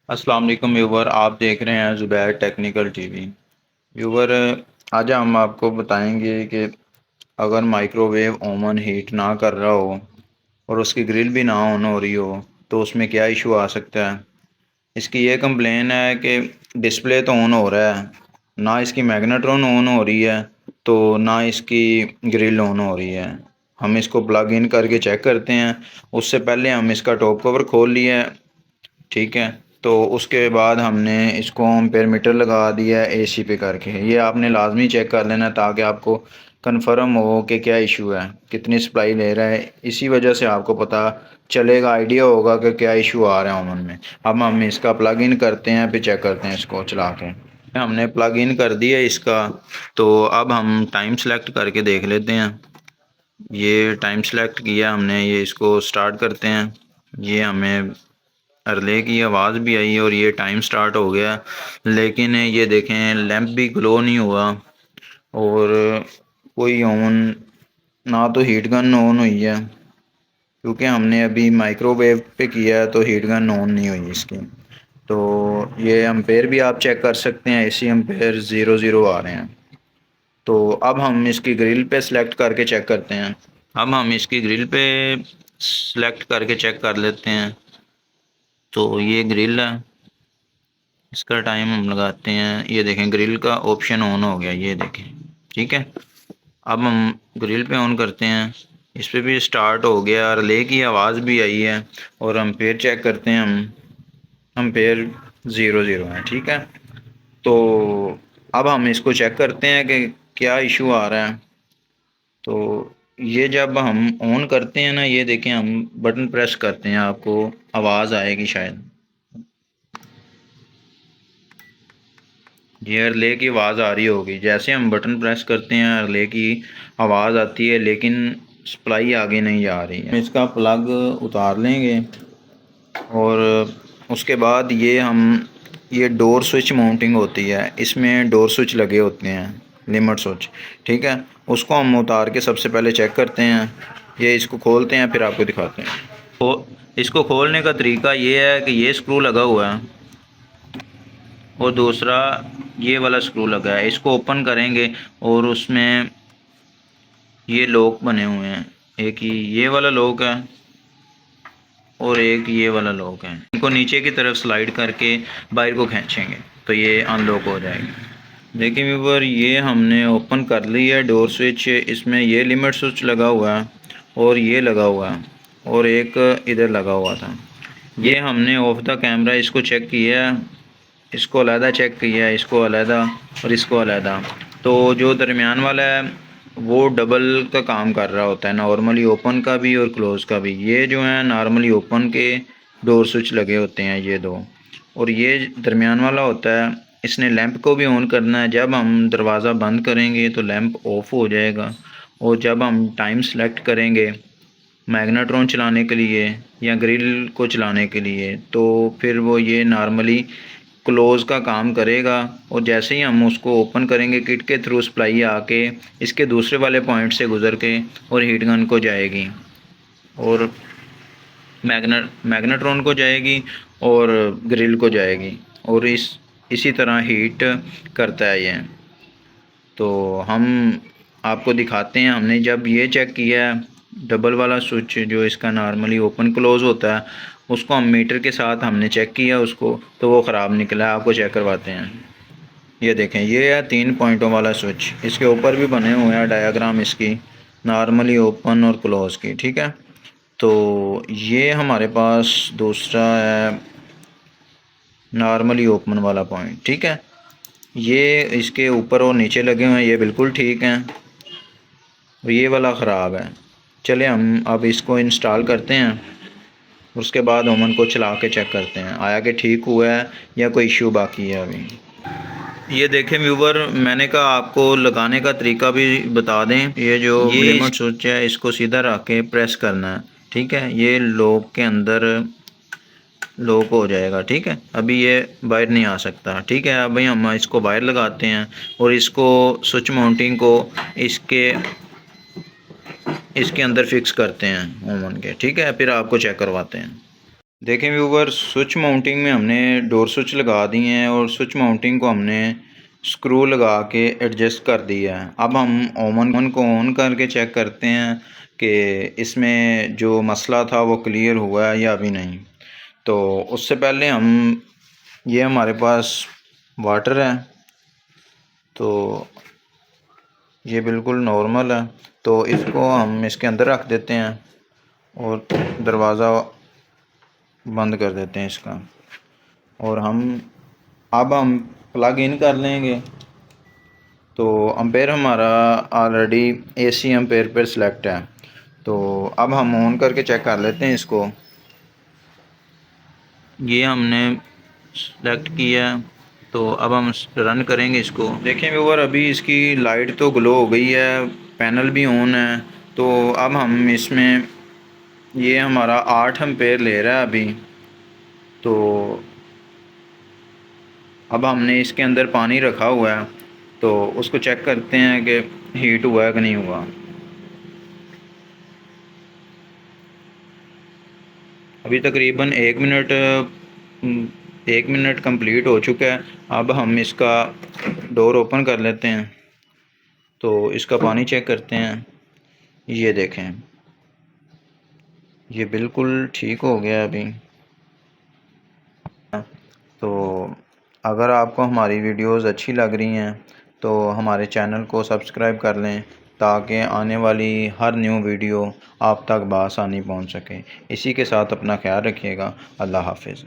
अस्सलाम वालेकुम व्यूवर, आप देख रहे हैं ज़ुबैर टेक्निकल टीवी। व्यूवर, आज हम आपको बताएंगे कि अगर माइक्रोवेव ओवन हीट ना कर रहा हो और उसकी ग्रिल भी ना ऑन हो रही हो तो उसमें क्या इशू आ सकता है। इसकी ये कंप्लेन है कि डिस्प्ले तो ऑन हो रहा है, ना इसकी मैग्नेट्रॉन ऑन हो रही है तो ना इसकी ग्रिल ऑन हो रही है। हम इसको प्लग इन करके चेक करते हैं। उससे पहले हम इसका टॉप कवर खोल लिए, ठीक है। तो उसके बाद हमने इसको एम्पेयर मीटर लगा दिया है एसी पे करके। ये आपने लाजमी चेक कर लेना ताकि आपको कंफर्म हो कि क्या इशू है, कितनी सप्लाई ले रहा है। इसी वजह से आपको पता चलेगा, आइडिया होगा कि क्या इशू आ रहा है ओवन में। अब हम इसका प्लग इन करते हैं, फिर चेक करते हैं इसको चला के। हमने प्लग इन कर दिया इसका। तो अब हम टाइम सेलेक्ट करके देख लेते हैं। ये टाइम सेलेक्ट किया हमने, ये इसको स्टार्ट करते हैं। ये हमें रिले की आवाज़ भी आई और ये टाइम स्टार्ट हो गया, लेकिन ये देखें लैंप भी ग्लो नहीं हुआ और कोई ऑन ना तो हीट गन ऑन हुई है, क्योंकि हमने अभी माइक्रोवेव पे किया है तो हीट गन ऑन नहीं हुई इसकी। तो ये एम्पेयर भी आप चेक कर सकते हैं, एसी एम्पेयर 00 आ रहे हैं। तो अब हम इसकी ग्रिल पे सेलेक्ट करके चेक करते हैं। अब हम इसकी ग्रिल पे सेलेक्ट करके चेक कर लेते हैं। तो ये ग्रिल है, इसका टाइम हम लगाते हैं। ये देखें ग्रिल का ऑप्शन ऑन हो गया, ये देखें, ठीक है। अब हम ग्रिल पे ऑन करते हैं, इस पे भी स्टार्ट हो गया, रिले की आवाज़ भी आई है। और एम्पेयर चेक करते हैं हम, एम्पेयर 00 है, ठीक है। तो अब हम इसको चेक करते हैं कि क्या इशू आ रहा है। तो ये जब हम ऑन करते हैं ना, ये देखें हम बटन प्रेस करते हैं, आपको आवाज़ आएगी शायद। ये रिले की आवाज़ आ रही होगी, जैसे हम बटन प्रेस करते हैं रिले की आवाज़ आती है, लेकिन सप्लाई आगे नहीं जा रही है। इसका प्लग उतार लेंगे और उसके बाद ये डोर स्विच माउंटिंग होती है, इसमें डोर स्विच लगे होते हैं, लिमिट स्विच, ठीक है। उसको हम उतार के सबसे पहले चेक करते हैं। ये इसको खोलते हैं, फिर आपको दिखाते हैं। इसको खोलने का तरीका ये है कि ये स्क्रू लगा हुआ है और दूसरा ये वाला स्क्रू लगा है। इसको ओपन करेंगे और उसमें ये लॉक बने हुए हैं, एक ही ये वाला लॉक है और एक ये वाला लॉक है। इनको नीचे की तरफ स्लाइड करके बाहर को खींचेंगे तो ये अनलॉक हो जाएगी। देखिए व्यूअर, ये हमने ओपन कर ली है डोर स्विच। इसमें ये लिमिट स्विच लगा हुआ है और ये लगा हुआ है और एक इधर लगा हुआ था। ये हमने ऑफ द कैमरा इसको चेक किया, इसको अलहदा चेक किया है, इसको अलहदा और इसको अलहदा। तो जो दरमियान वाला है वो डबल का काम कर रहा होता है, नॉर्मली ओपन का भी और क्लोज़ का भी। ये जो है नॉर्मली ओपन के डोर स्विच लगे होते हैं ये दो, और ये दरमियान वाला होता है, इसने लैंप को भी ऑन करना है। जब हम दरवाज़ा बंद करेंगे तो लैंप ऑफ हो जाएगा, और जब हम टाइम सेलेक्ट करेंगे मैग्नेट्रॉन चलाने के लिए या ग्रिल को चलाने के लिए, तो फिर वो ये नॉर्मली क्लोज़ का काम करेगा। और जैसे ही हम उसको ओपन करेंगे, किट के थ्रू सप्लाई आके इसके दूसरे वाले पॉइंट से गुज़र के और हीट गन को जाएगी और मैग्नेट्रॉन को जाएगी और ग्रिल को जाएगी, और इसी तरह हीट करता है ये। तो हम आपको दिखाते हैं, हमने जब ये चेक किया है डबल वाला स्विच जो इसका नॉर्मली ओपन क्लोज़ होता है, उसको हम मीटर के साथ हमने चेक किया उसको, तो वो ख़राब निकला। आपको चेक करवाते हैं। ये देखें, ये है 3 पॉइंटों वाला स्विच, इसके ऊपर भी बने हुए हैं डायग्राम इसकी नॉर्मली ओपन और क्लोज़ की, ठीक है। तो ये हमारे पास दूसरा है नॉर्मली ओपन वाला पॉइंट, ठीक है। ये इसके ऊपर और नीचे लगे हुए हैं, ये बिल्कुल ठीक हैं, और ये वाला ख़राब है। चले हम अब इसको इंस्टॉल करते हैं, उसके बाद ओवन को चला के चेक करते हैं आया कि ठीक हुआ है या कोई इशू बाकी है अभी। ये देखें व्यूवर, मैंने कहा आपको लगाने का तरीका भी बता दें। ये जो लिमिट स्विच है इसको सीधा रख के प्रेस करना है, ठीक है। ये लॉक के अंदर लॉक हो जाएगा, ठीक है। अभी ये बाहर नहीं आ सकता, ठीक है। अभी हम इसको बाहर लगाते हैं और इसको स्विच माउंटिंग को इसके अंदर फिक्स करते हैं ओवन के, ठीक है। फिर आपको चेक करवाते हैं। देखें व्यूवर, स्विच माउंटिंग में हमने डोर स्विच लगा दिए हैं और स्विच माउंटिंग को हमने स्क्रू लगा के एडजस्ट कर दिया है। अब हम ओवन को ऑन करके चेक करते हैं कि इसमें जो मसला था वो क्लियर हुआ है या अभी नहीं। तो उससे पहले हम, ये हमारे पास वाटर है, तो ये बिल्कुल नॉर्मल है, तो इसको हम इसके अंदर रख देते हैं और दरवाज़ा बंद कर देते हैं इसका। और अब हम प्लग इन कर लेंगे। तो एम्पेयर हमारा already AC ampere per select है, तो अब हम ऑन करके चेक कर लेते हैं इसको। ये हमने सेलेक्ट किया, तो अब हम रन करेंगे इसको। देखें व्यूअर, अभी इसकी लाइट तो ग्लो हो गई है, पैनल भी ऑन है। तो अब हम इसमें, ये हमारा 8 एम्पेयर ले रहा है अभी। तो अब हमने इसके अंदर पानी रखा हुआ है, तो उसको चेक करते हैं कि हीट हुआ है कि नहीं हुआ। अभी तकरीबन 1 मिनट कंप्लीट हो चुका है। अब हम इसका डोर ओपन कर लेते हैं, तो इसका पानी चेक करते हैं। ये देखें, ये बिल्कुल ठीक हो गया अभी। तो अगर आपको हमारी वीडियोस अच्छी लग रही हैं तो हमारे चैनल को सब्सक्राइब कर लें, ताकि आने वाली हर न्यू वीडियो आप तक बआसानी पहुंच सके। इसी के साथ अपना ख्याल रखिएगा। अल्लाह हाफिज़।